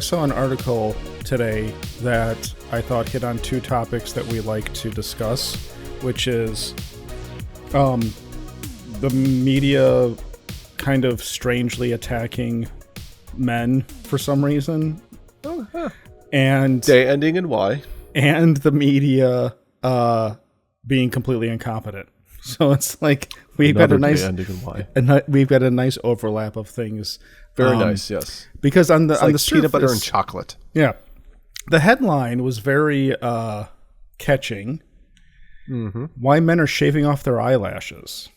saw an article today that I thought hit on two topics that we like to discuss, which is the media kind of strangely attacking men for some reason. Oh, huh. And day ending in Y. And the media being completely incompetent. So it's like we've got a nice ending in Y. We've got a nice overlap of things. Very nice, yes. Because on the it's like the surface, peanut butter and chocolate. Yeah, the headline was very catching. Mm-hmm. Why men are shaving off their eyelashes.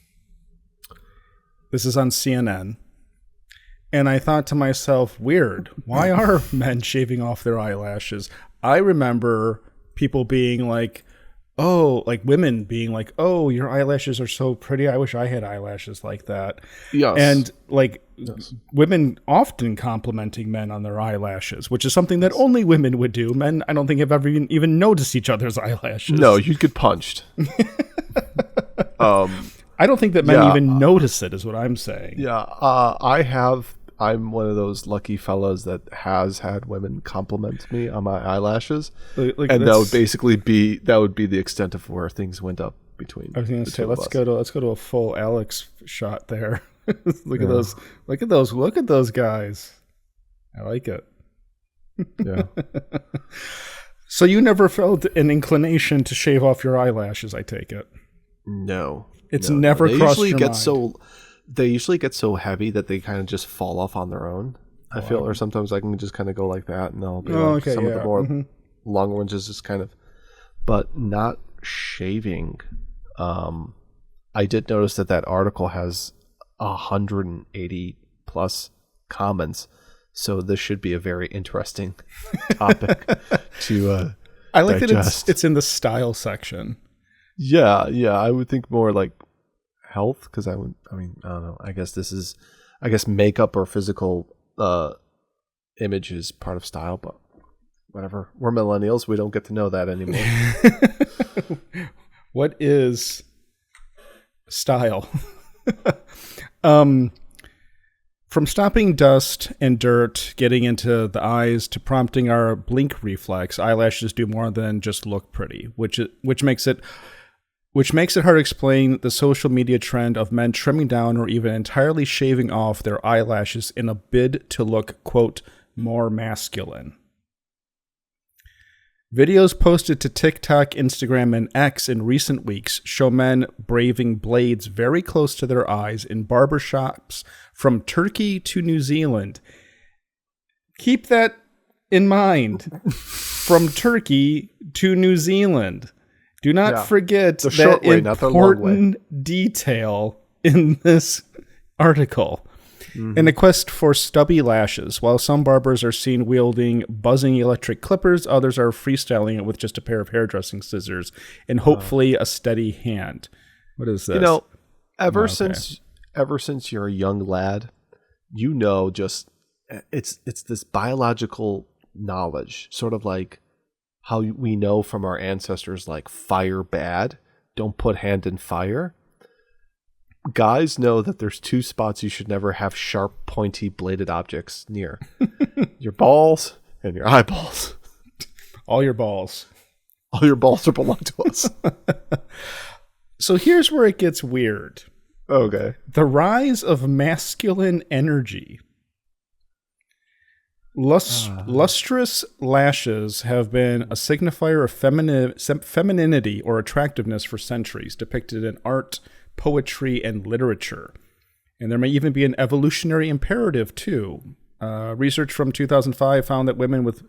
This is on CNN. And I thought to myself, weird. Why are men shaving off their eyelashes? I remember people being like, oh, like women being like, oh, your eyelashes are so pretty. I wish I had eyelashes like that. Yes. And like women often complimenting men on their eyelashes, which is something that only women would do. Men, I don't think have ever even noticed each other's eyelashes. No, you'd get punched. I don't think that men even notice it, is what I'm saying. Yeah, I'm one of those lucky fellas that has had women compliment me on my eyelashes, Like and that would be the extent of where things went up between. I was going to say, let's go to a full Alex shot there. Look at those guys. I like it. Yeah. So you never felt an inclination to shave off your eyelashes, I take it. No. It's never crossed your mind. They usually get so heavy that they kind of just fall off on their own. I feel, or sometimes I can just kind of go like that, and they'll be of the more longer ones is just kind of, but not shaving. I did notice that article has 180 plus comments, so this should be a very interesting topic to I like digest. that it's in the style section. Yeah, I would think more like health, because I don't know. I guess makeup or physical image is part of style, but whatever. We're millennials. We don't get to know that anymore. What is style? From stopping dust and dirt getting into the eyes to prompting our blink reflex, eyelashes do more than just look pretty, which makes it hard to explain the social media trend of men trimming down or even entirely shaving off their eyelashes in a bid to look, quote, more masculine. Videos posted to TikTok, Instagram, and X in recent weeks show men braving blades very close to their eyes in barbershops from Turkey to New Zealand. Keep that in mind. From Turkey to New Zealand. Do not forget that important detail in this article. Mm-hmm. In a quest for stubby lashes, while some barbers are seen wielding buzzing electric clippers, others are freestyling it with just a pair of hairdressing scissors and hopefully a steady hand. What is this? Ever since you're a young lad, just it's this biological knowledge, sort of like how we know from our ancestors, like fire bad, don't put hand in fire. Guys know that there's two spots you should never have sharp, pointy, bladed objects near. Your balls and your eyeballs. All your balls. All your balls belong to us. So here's where it gets weird. Okay. The rise of masculine energy. Lustrous lashes have been a signifier of femininity or attractiveness for centuries, depicted in art, poetry, and literature. And there may even be an evolutionary imperative, too. Research from 2005 found that women with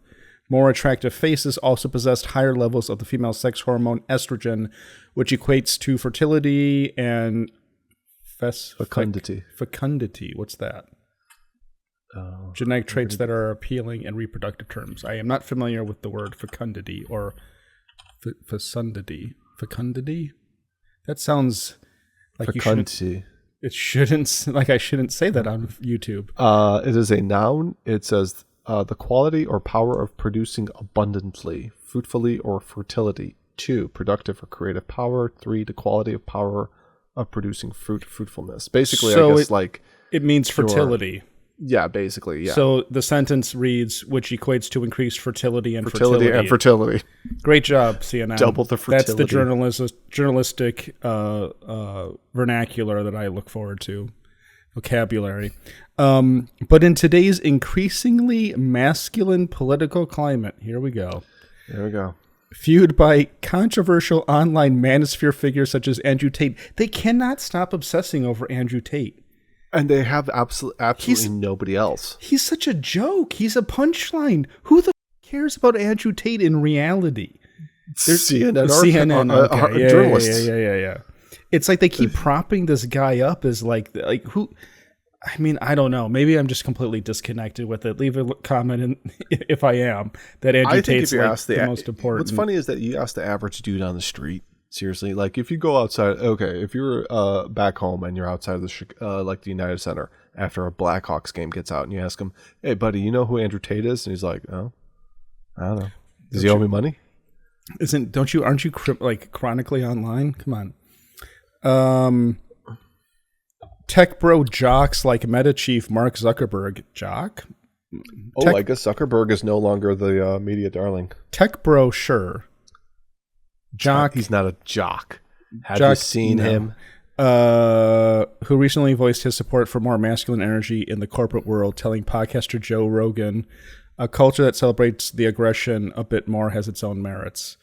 more attractive faces also possessed higher levels of the female sex hormone estrogen, which equates to fertility and fecundity. Fecundity. What's that? Genetic traits that are appealing in reproductive terms. I am not familiar with the word fecundity or fecundity. Fecundity? That sounds like fecundity. I shouldn't say that on YouTube. It is a noun. It says the quality or power of producing abundantly, fruitfully, or fertility. 2, productive or creative power. 3, the quality of power of producing fruitfulness. Basically, so I guess it means fertility. Yeah, basically, yeah. So the sentence reads, which equates to increased fertility and fertility. Great job, CNN. Double the fertility. That's the journalistic vernacular that I look forward to, vocabulary. But in today's increasingly masculine political climate, here we go. Fueled by controversial online manosphere figures such as Andrew Tate, they cannot stop obsessing over Andrew Tate. And they have absolutely nobody else. He's such a joke. He's a punchline. Who the cares about Andrew Tate in reality? There's CNN journalists. Yeah. It's like they keep propping this guy up as like who? I mean, I don't know. Maybe I'm just completely disconnected with it. Leave a comment if I am that Andrew Tate's like the most important. What's funny is that you ask the average dude on the street. Seriously, like if you go outside, okay, if you're back home and you're outside of the like the United Center after a Blackhawks game gets out, and you ask him, "Hey, buddy, you know who Andrew Tate is?" And he's like, "Oh, I don't know. Does he owe me money?" Aren't you like chronically online? Come on. Tech bro jocks like Meta chief Mark Zuckerberg. Jock? I guess Zuckerberg is no longer the media darling. Tech bro, sure. Jock. He's not a jock. Have you seen him? Who recently voiced his support for more masculine energy in the corporate world, telling podcaster Joe Rogan, a culture that celebrates the aggression a bit more has its own merits.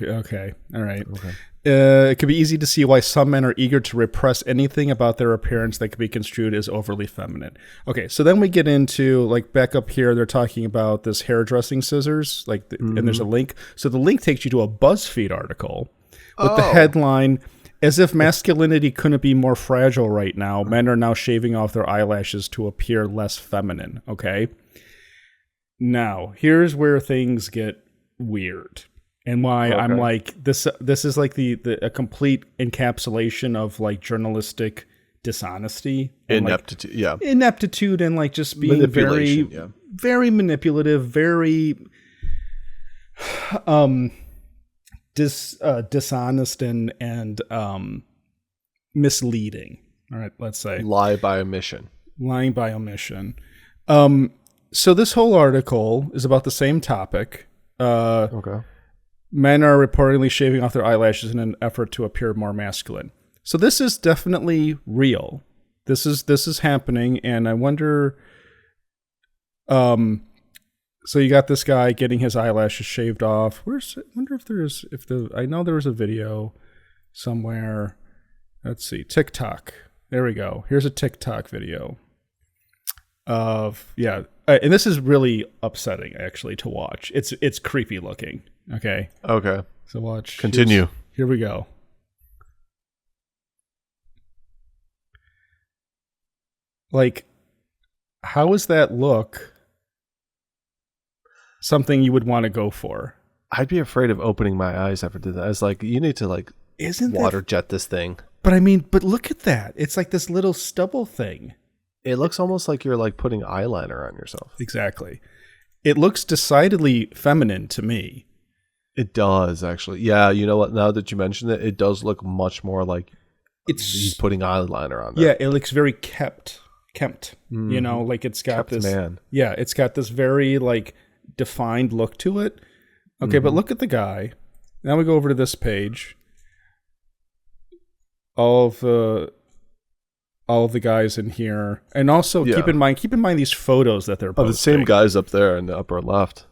Okay. All right. Okay. It could be easy to see why some men are eager to repress anything about their appearance that could be construed as overly feminine. Okay, so then we get into, like, back up here, they're talking about this hairdressing scissors, like, and there's a link. So the link takes you to a BuzzFeed article with the headline, "As if masculinity couldn't be more fragile right now, men are now shaving off their eyelashes to appear less feminine." Okay? Now, here's where things get weird. And why I'm like, this is like a complete encapsulation of like journalistic dishonesty. And ineptitude, like, ineptitude and like just being very, very manipulative, very dishonest and misleading. All right, let's say. Lying by omission. So this whole article is about the same topic. Men are reportedly shaving off their eyelashes in an effort to appear more masculine. So this is definitely real. This is happening, and I wonder. So you got this guy getting his eyelashes shaved off. I wonder if I know there was a video somewhere. Let's see, TikTok. There we go. Here's a TikTok video of and this is really upsetting actually to watch. It's creepy looking. Okay. So watch. Continue. Here we go. Like, how does that look something you would want to go for? I'd be afraid of opening my eyes after that. It's like, you need to like water jet this thing. But I mean, look at that. It's like this little stubble thing. It looks almost like you're like putting eyeliner on yourself. Exactly. It looks decidedly feminine to me. It does, actually. Yeah, you know what? Now that you mention it, it does look much more like he's putting eyeliner on there. Yeah, it looks very kempt. Mm-hmm. You know, like it's got this. Man. Yeah, it's got this very like defined look to it. Okay, but look at the guy. Now we go over to this page. All of the guys in here, and also keep in mind these photos that they're posting. The same guys up there in the upper left.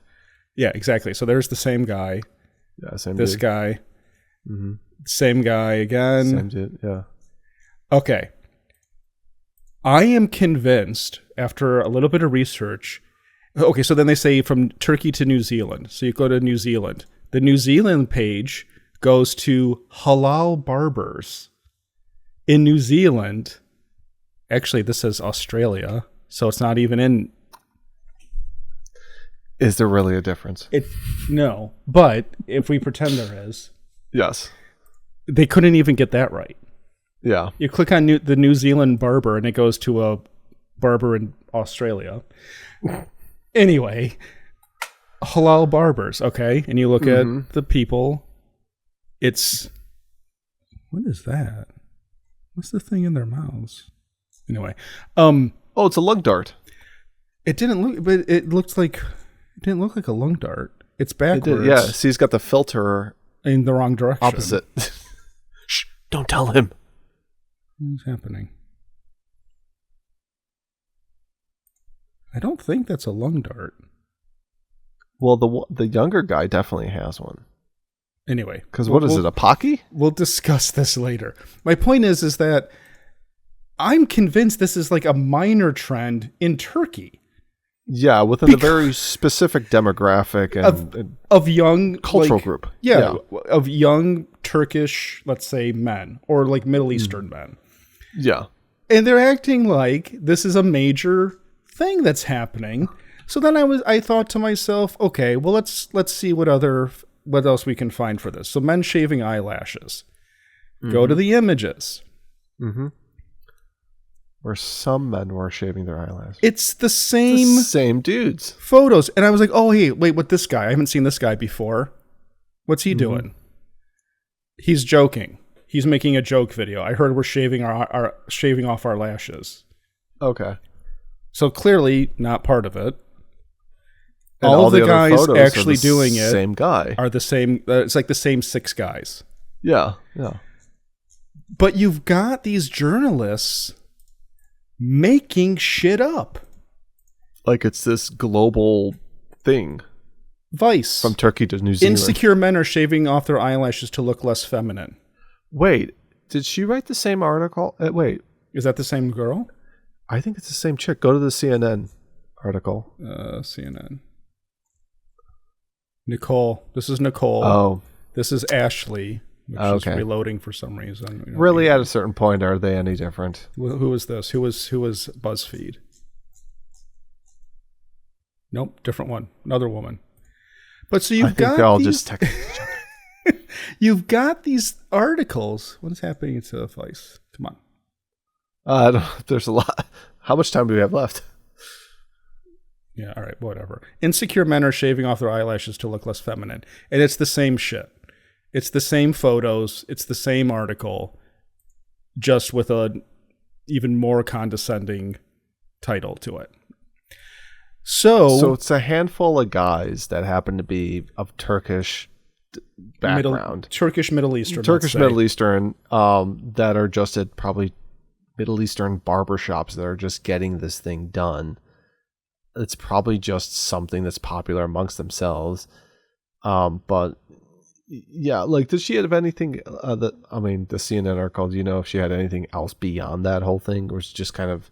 Yeah, exactly. So there's the same guy. Yeah, same. This guy. Mm-hmm. Same guy again. Same dude. Yeah. Okay. I am convinced after a little bit of research. Okay, so then they say from Turkey to New Zealand. So you go to New Zealand. The New Zealand page goes to halal barbers in New Zealand. Actually, this says Australia, so it's not even in. Is there really a difference? No, but if we pretend there is. Yes. They couldn't even get that right. Yeah. You click on the New Zealand barber, and it goes to a barber in Australia. Anyway, halal barbers, okay? And you look at the people. What is that? What's the thing in their mouths? Anyway, Oh, it's a lung dart. It didn't look, but it didn't look like a lung dart. It's backwards. Yeah, see, he's got the filter in the wrong direction. Opposite. Shh, don't tell him. What's happening? I don't think that's a lung dart. Well, the younger guy definitely has one. Anyway. Because what is it, a Pocky? We'll discuss this later. My point is that I'm convinced this is like a minor trend in Turkey. Yeah, within a very specific demographic of young cultural group. Yeah, of young Turkish, let's say, men or like Middle Eastern men. Yeah. And they're acting like this is a major thing that's happening. So then I thought to myself, okay, well let's see what else we can find for this. So men shaving eyelashes. Go to the images. Mm-hmm. Where some men were shaving their eyelashes. It's the same dudes. Photos. And I was like, oh, hey, wait, what this guy? I haven't seen this guy before. What's he doing? He's joking. He's making a joke video. I heard we're shaving shaving off our lashes. Okay. So clearly not part of it. And all of the guys actually are doing it same guy. Are the same. It's like the same 6 guys. Yeah. But you've got these journalists making shit up. Like it's this global thing. Vice. From Turkey to New Zealand. Insecure men are shaving off their eyelashes to look less feminine. Wait, did she write the same article? Wait. Is that the same girl? I think it's the same chick. Go to the CNN article. CNN. Nicole. This is Nicole. Oh. This is Ashley. Which is reloading for some reason. Really, at a certain point, are they any different? Who was this? Who was BuzzFeed? Nope, different one. Another woman. But so you've got they're all just texting each other. You've got these articles. What is happening to Vice? Come on. There's a lot. How much time do we have left? Yeah, all right, whatever. Insecure men are shaving off their eyelashes to look less feminine. And it's the same shit. It's the same photos. It's the same article, just with a even more condescending title to it. So it's a handful of guys that happen to be of Turkish background. Middle Eastern. Middle Eastern, that are just at probably Middle Eastern barbershops that are just getting this thing done. It's probably just something that's popular amongst themselves. But yeah, like, did she have anything the CNN article, do you know if she had anything else beyond that whole thing? Or was it just kind of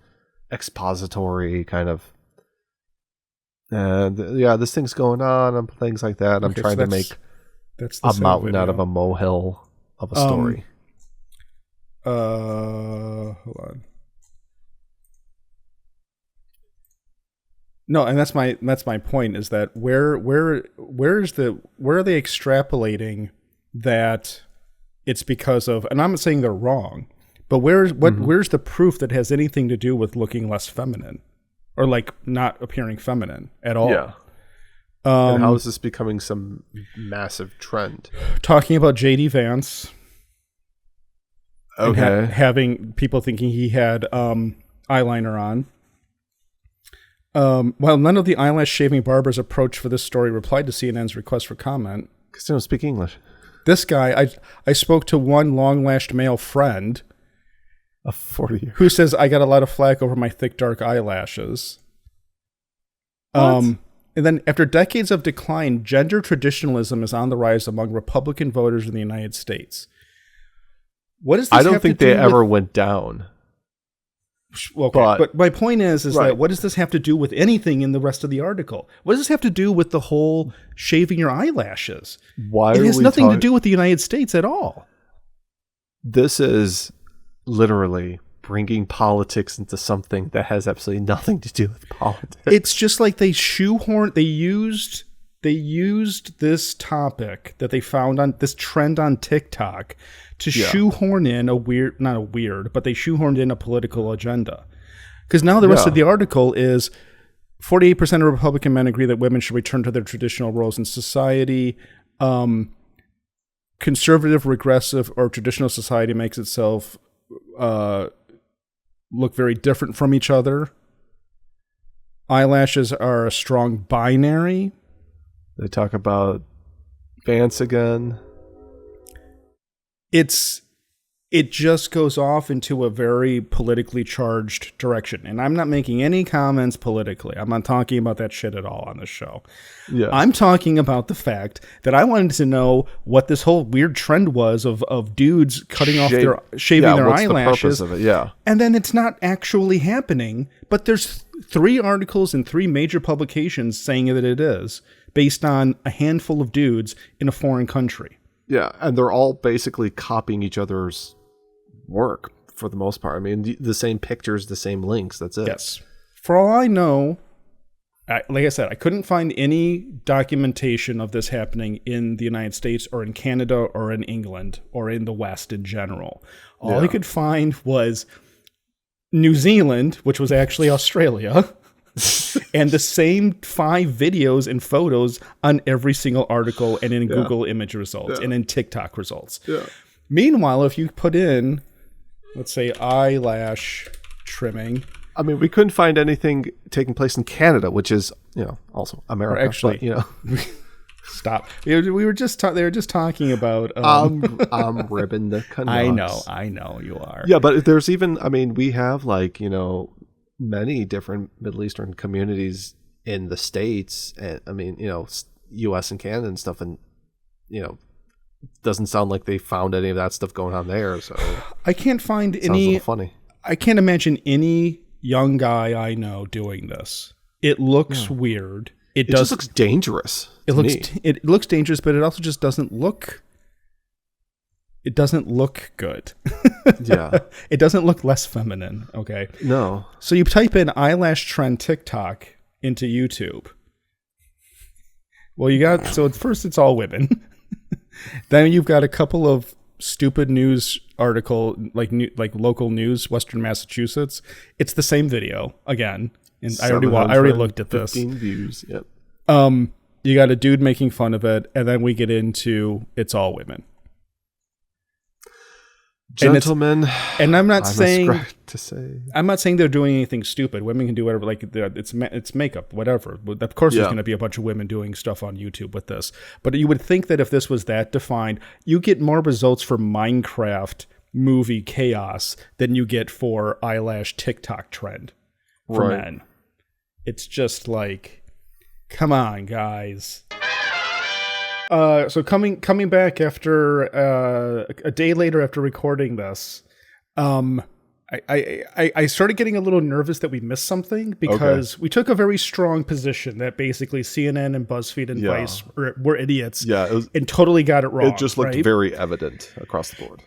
expository kind of, this thing's going on and things like that. I'm trying to make a mountain out of a molehill of a story. Hold on. No, and that's my point, is that where are they extrapolating that it's because of, and I'm not saying they're wrong, but where's the proof that has anything to do with looking less feminine or like not appearing feminine at all? Yeah. And how is this becoming some massive trend? Talking about JD Vance. Okay. Having people thinking he had eyeliner on. While none of the eyelash shaving barbers approached for this story replied to CNN's request for comment. Because they don't speak English. This guy, I spoke to one long-lashed male friend of 40 years who says, I got a lot of flack over my thick, dark eyelashes. What? And then after decades of decline, gender traditionalism is on the rise among Republican voters in the United States. What does this I don't think they ever went down. Okay, but my point is that what does this have to do with anything in the rest of the article? What does this have to do with the whole shaving your eyelashes? It has nothing to do with the United States at all. This is literally bringing politics into something that has absolutely nothing to do with politics. It's just like they used this topic that they found on this trend on TikTok to shoehorn in they shoehorned in a political agenda. Because now the rest of the article is 48% of Republican men agree that women should return to their traditional roles in society. Conservative, regressive, or traditional society makes itself look very different from each other. Eyelashes are a strong binary. They talk about Vance again. It just goes off into a very politically charged direction. And I'm not making any comments politically. I'm not talking about that shit at all on this show. Yeah. I'm talking about the fact that I wanted to know what this whole weird trend was of dudes cutting off shaving their eyelashes. The purpose of it? Yeah. And then it's not actually happening, but there's 3 articles in 3 major publications saying that it is, based on a handful of dudes in a foreign country. Yeah, and they're all basically copying each other's work for the most part. I mean, the same pictures, the same links. That's it. Yes. For all I know, like I said, I couldn't find any documentation of this happening in the United States or in Canada or in England or in the West in general. All I could find was New Zealand, which was actually Australia, and the same 5 videos and photos on every single article and in Google image results and in TikTok results. Yeah. Meanwhile, if you put in, let's say, eyelash trimming. I mean, we couldn't find anything taking place in Canada, which is, also America. Actually, but, stop. We were just they were just talking about. I'm ribbing the canals. I know you are. Yeah, but there's even. I mean, we have many different Middle Eastern communities in the States, and I mean, U.S. and Canada and stuff, and doesn't sound like they found any of that stuff going on there. So I can't find any. Sounds a little funny. I can't imagine any young guy I know doing this. It looks weird. It just looks dangerous. It looks dangerous, but it also just doesn't look. It doesn't look good. Yeah. It doesn't look less feminine. Okay. No. So you type in eyelash trend TikTok into YouTube. Well, first it's all women. Then you've got a couple of stupid news article, like local news, Western Massachusetts. It's the same video again. And I already looked at this. 15 views. Yep. You got a dude making fun of it, and then we get into it's all women. Gentlemen, and I'm not saying they're doing anything stupid. Women can do whatever, like it's makeup, whatever. Of course, there's going to be a bunch of women doing stuff on YouTube with this. But you would think that if this was that defined, you get more results for Minecraft movie chaos than you get for eyelash TikTok trend for men. It's just like, come on, guys. So coming back after a day later after recording this, I started getting a little nervous that we missed something because we took a very strong position that basically CNN and BuzzFeed and Vice were idiots and totally got it wrong. It just looked very evident across the board.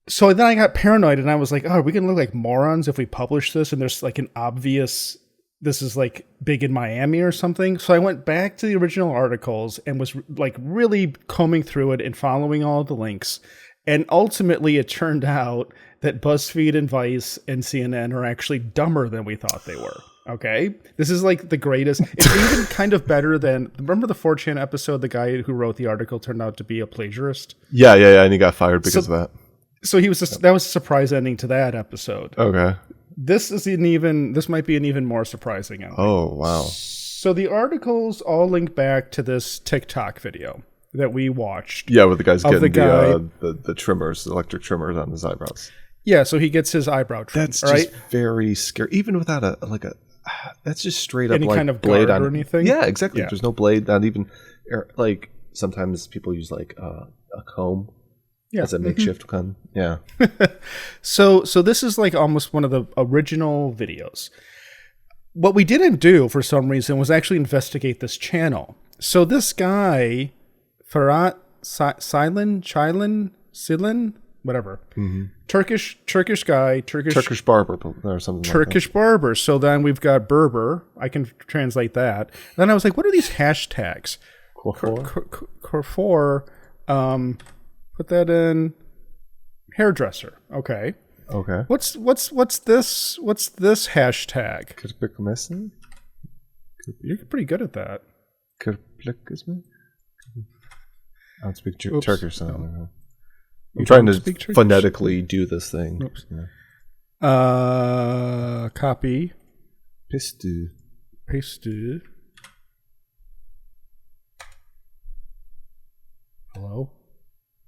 So then I got paranoid and I was like, oh, are we going to look like morons if we publish this and there's like an obvious... this is like big in Miami or something. So I went back to the original articles and was like really combing through it and following all the links. And ultimately it turned out that BuzzFeed and Vice and CNN are actually dumber than we thought they were. Okay. This is like the greatest. It's even kind of better than, remember the 4chan episode, the guy who wrote the article turned out to be a plagiarist? Yeah. And he got fired because of that. So he was that was a surprise ending to that episode. Okay. This might be an even more surprising ending. Oh, wow. So the articles all link back to this TikTok video that we watched. Yeah, with the guy's getting the trimmers, the electric trimmers on his eyebrows. Yeah, so he gets his eyebrow trimmed. That's just very scary. Even without that's just straight up any like kind of blade guard on or anything. Yeah, exactly. Yeah. There's no blade, not even like sometimes people use like a comb. Yeah. As a makeshift gun. Yeah. So this is like almost one of the original videos. What we didn't do for some reason was actually investigate this channel. So this guy, Farhat Silen, whatever. Mm-hmm. Turkish guy, Turkish barber or something. Turkish barber. So then we've got Berber. I can translate that. Then I was like, what are these hashtags? Corfor. Put that in hairdresser. Okay. What's this hashtag? You're pretty good at that. I don't speak Turkish. So I'm trying to phonetically do this thing. Oops. Yeah. Copy. Pistu. Pasted. Hello?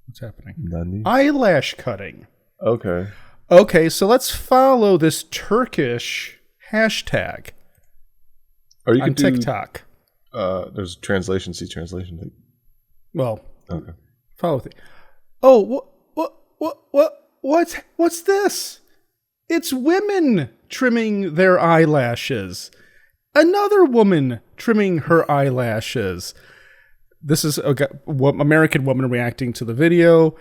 What's happening? None. Eyelash cutting. Okay. Okay, so let's follow this Turkish hashtag on TikTok. There's translation. See translation. Well, okay. Follow it. Oh, what's this? It's women trimming their eyelashes. Another woman trimming her eyelashes. This is a American woman reacting to the video.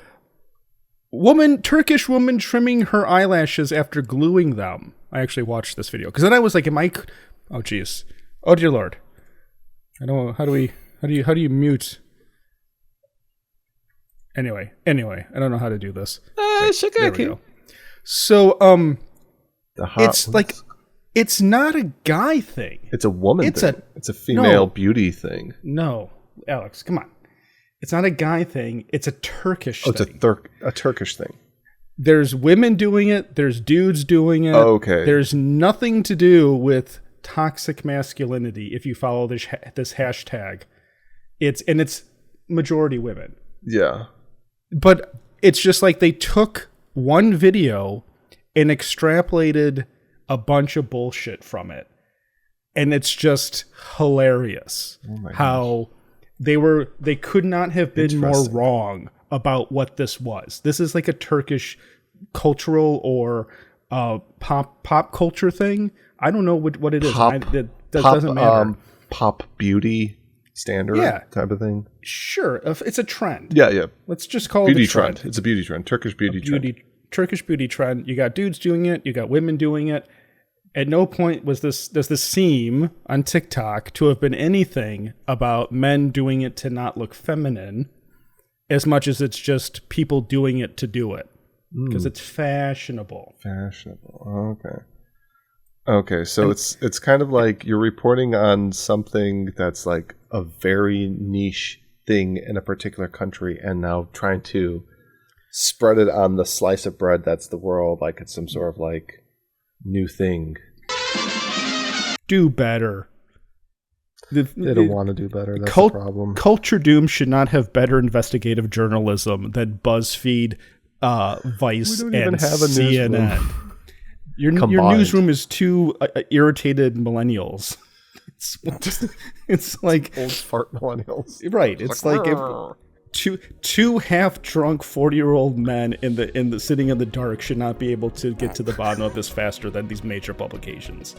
Turkish woman trimming her eyelashes after gluing them. I actually watched this video because then I was like, oh geez, oh dear Lord. I don't know, how do you mute? Anyway, I don't know how to do this. There we go. So, it's like, it's not a guy thing. It's a woman thing. It's a female beauty thing. No, Alex, come on. It's not a guy thing. It's a Turkish thing. It's a Turkish thing. There's women doing it. There's dudes doing it. Okay. There's nothing to do with toxic masculinity if you follow this hashtag. It's majority women. Yeah. But it's just like they took one video and extrapolated a bunch of bullshit from it. And it's just hilarious how they could not have been more wrong about what this was. This is like a Turkish cultural or pop culture thing. I don't know what it is. That doesn't matter. Pop beauty standard type of thing. Sure, it's a trend. Yeah. Let's just call it a trend. It's a beauty trend. Turkish beauty trend. Turkish beauty trend. You got dudes doing it. You got women doing it. At no point does this seem on TikTok to have been anything about men doing it to not look feminine, as much as it's just people doing it to do it because it's fashionable. Okay, so it's kind of like you're reporting on something that's like a very niche thing in a particular country and now trying to spread it on the slice of bread that's the world like it's some sort of like new thing. Do better. They don't want to do better. That's the problem. Culture Doom should not have better investigative journalism than BuzzFeed, Vice, and CNN. Your newsroom is two irritated millennials. It's like old fart millennials, right? It's like two half drunk 40-year-old men in the sitting in the dark should not be able to get to the bottom of this faster than these major publications.